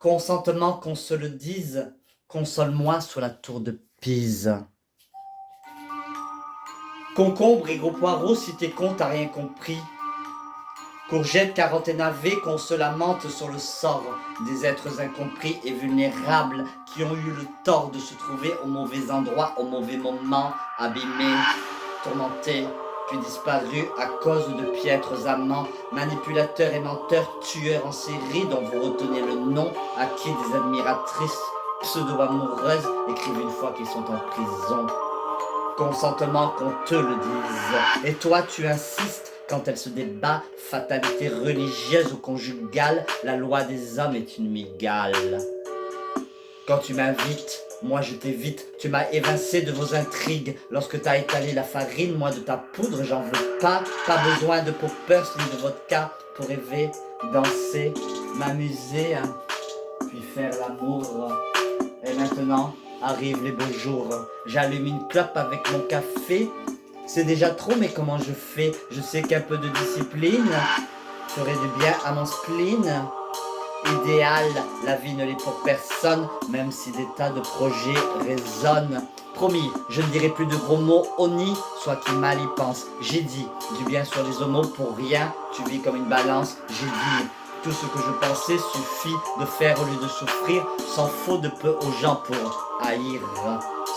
Consentement qu'on se le dise, console-moi sur la tour de Pise. Concombre et gros poireaux, si t'es con, t'as rien compris. Courgettes, carottes et navets qu'on se lamente sur le sort des êtres incompris et vulnérables qui ont eu le tort de se trouver au mauvais endroit, au mauvais moment, abîmés, tourmentés, puis disparus à cause de piètres amants, manipulateurs et menteurs, tueurs en série dont vous retenez le nom, à qui des admiratrices pseudo-amoureuses écrivent une fois qu'ils sont en prison. Consentement qu'on te le dise. Et toi, tu insistes quand elle se débat, fatalité religieuse ou conjugale, la loi des hommes est une migale. Quand tu m'invites, moi je t'évite, tu m'as évincé de vos intrigues. Lorsque t'as étalé la farine, moi de ta poudre, j'en veux pas. Pas besoin de poppers ni de vodka pour rêver, danser, m'amuser, hein, puis faire l'amour. Et maintenant, arrivent les beaux jours. J'allume une clope avec mon café. C'est déjà trop, mais comment je fais? Je sais qu'un peu de discipline ferait du bien à mon spleen. Idéal, la vie ne l'est pour personne, même si des tas de projets résonnent. Promis, je ne dirai plus de gros mots, Oni, soit qui mal y pense. J'ai dit du bien sur les homos pour rien, tu vis comme une balance. J'ai dit tout ce que je pensais suffit de faire au lieu de souffrir, s'en faut de peu aux gens pour haïr.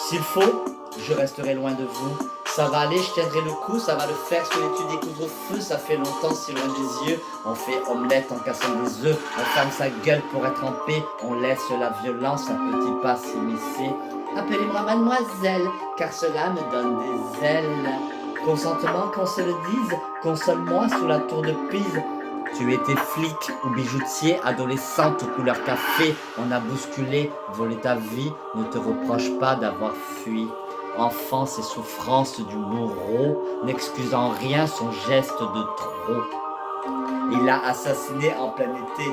S'il faut, je resterai loin de vous. Ça va aller, je tiendrai le coup, ça va le faire sur l'étude des couvre-feu, ça fait longtemps si loin des yeux. On fait omelette en cassant des œufs, on ferme sa gueule pour être en paix, on laisse la violence à petits pas s'immiscer. Appelez-moi mademoiselle, car cela me donne des ailes. Consentement qu'on se le dise, console-moi sous la tour de Pise. Tu étais flic ou bijoutier, adolescente aux couleurs café, on a bousculé, volé ta vie, ne te reproche pas d'avoir fui. Enfance et souffrance du bourreau, n'excusant rien son geste de trop. Il l'a assassiné en plein été,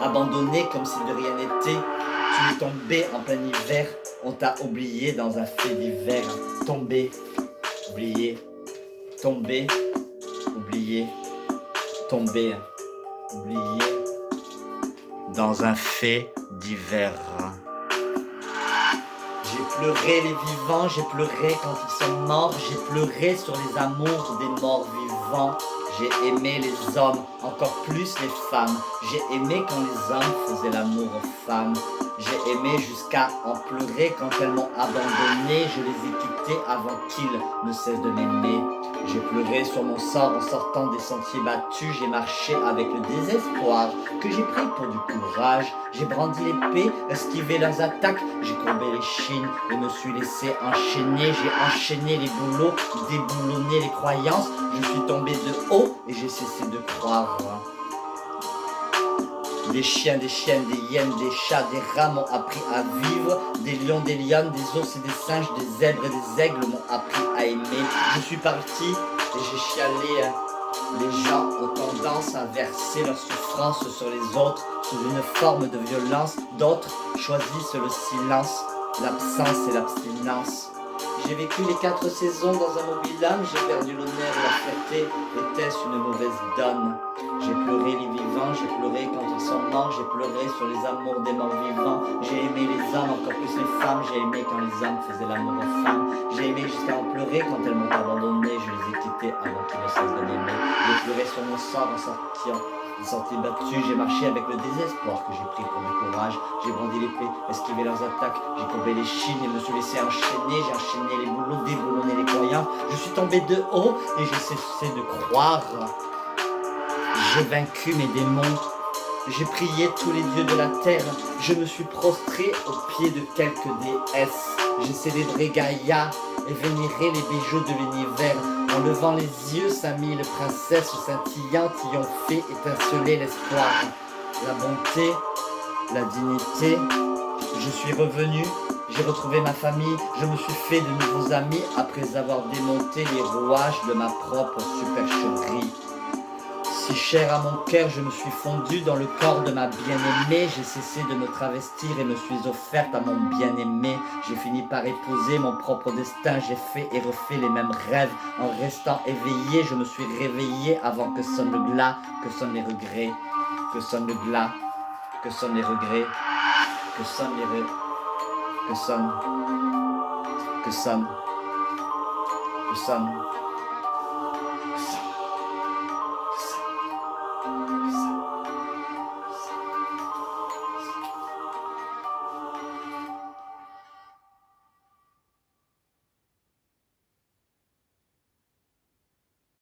abandonné comme si de rien n'était. Tu es tombé en plein hiver, on t'a oublié dans un fait divers. Tombé, oublié, tombé, oublié, tombé, oublié dans un fait divers. J'ai pleuré les vivants, j'ai pleuré quand ils sont morts, j'ai pleuré sur les amours des morts vivants. J'ai aimé les hommes, encore plus les femmes. J'ai aimé quand les hommes faisaient l'amour aux femmes. J'ai aimé jusqu'à en pleurer quand elles m'ont abandonné. Je les ai quittés avant qu'ils ne cessent de m'aimer. J'ai pleuré sur mon sort en sortant des sentiers battus. J'ai marché avec le désespoir que j'ai pris pour du courage. J'ai brandi l'épée, esquivé leurs attaques. J'ai courbé les chines et me suis laissé enchaîner. J'ai enchaîné les boulots, déboulonné les croyances. Je suis tombé de haut et j'ai cessé de croire. Des chiens, des chiennes, des hyènes, des chats, des rats m'ont appris à vivre. Des lions, des lionnes, des ours et des singes, des zèbres et des aigles m'ont appris à aimer. Je suis parti et j'ai chialé. Les gens ont tendance à verser leur souffrance sur les autres sous une forme de violence. D'autres choisissent le silence, l'absence et l'abstinence. J'ai vécu les 4 saisons dans un mobil-âme, j'ai perdu l'honneur et la fierté, était-ce une mauvaise donne? J'ai pleuré les vivants, j'ai pleuré quand ils sont morts, j'ai pleuré sur les amours des morts vivants. J'ai aimé les hommes, encore plus les femmes, j'ai aimé quand les hommes faisaient l'amour aux femmes. J'ai aimé jusqu'à en pleurer quand elles m'ont abandonné, je les ai quittés avant qu'ils ne cessent de m'aimer. J'ai pleuré sur mon sort en sortant des sentiers battus, j'ai marché avec le désespoir que j'ai pris pour du courage. J'ai brandi l'épée, esquivé leurs attaques, j'ai courbé les chines et me suis laissé enchaîner. J'ai enchaîné les boulots, déboulonné les croyances. Je suis tombé de haut et j'ai cessé de croire. J'ai vaincu mes démons, j'ai prié tous les dieux de la terre. Je me suis prostré aux pieds de quelques déesses. J'ai célébré Gaïa et vénéré les bijoux de l'univers. En levant les yeux, 5000 princesses scintillantes y ont fait étinceler l'espoir. La bonté, la dignité, je suis revenu, j'ai retrouvé ma famille, je me suis fait de nouveaux amis après avoir démonté les rouages de ma propre supercherie. Si cher à mon cœur, je me suis fondu dans le corps de ma bien-aimée. J'ai cessé de me travestir et me suis offerte à mon bien-aimé. J'ai fini par épouser mon propre destin. J'ai fait et refait les mêmes rêves. En restant éveillé, je me suis réveillé avant que sonne le glas, que sonnent les regrets, que sonne le glas, que sonnent les regrets, que sonnent les re... que sonnent, que sonnent, que sonnent.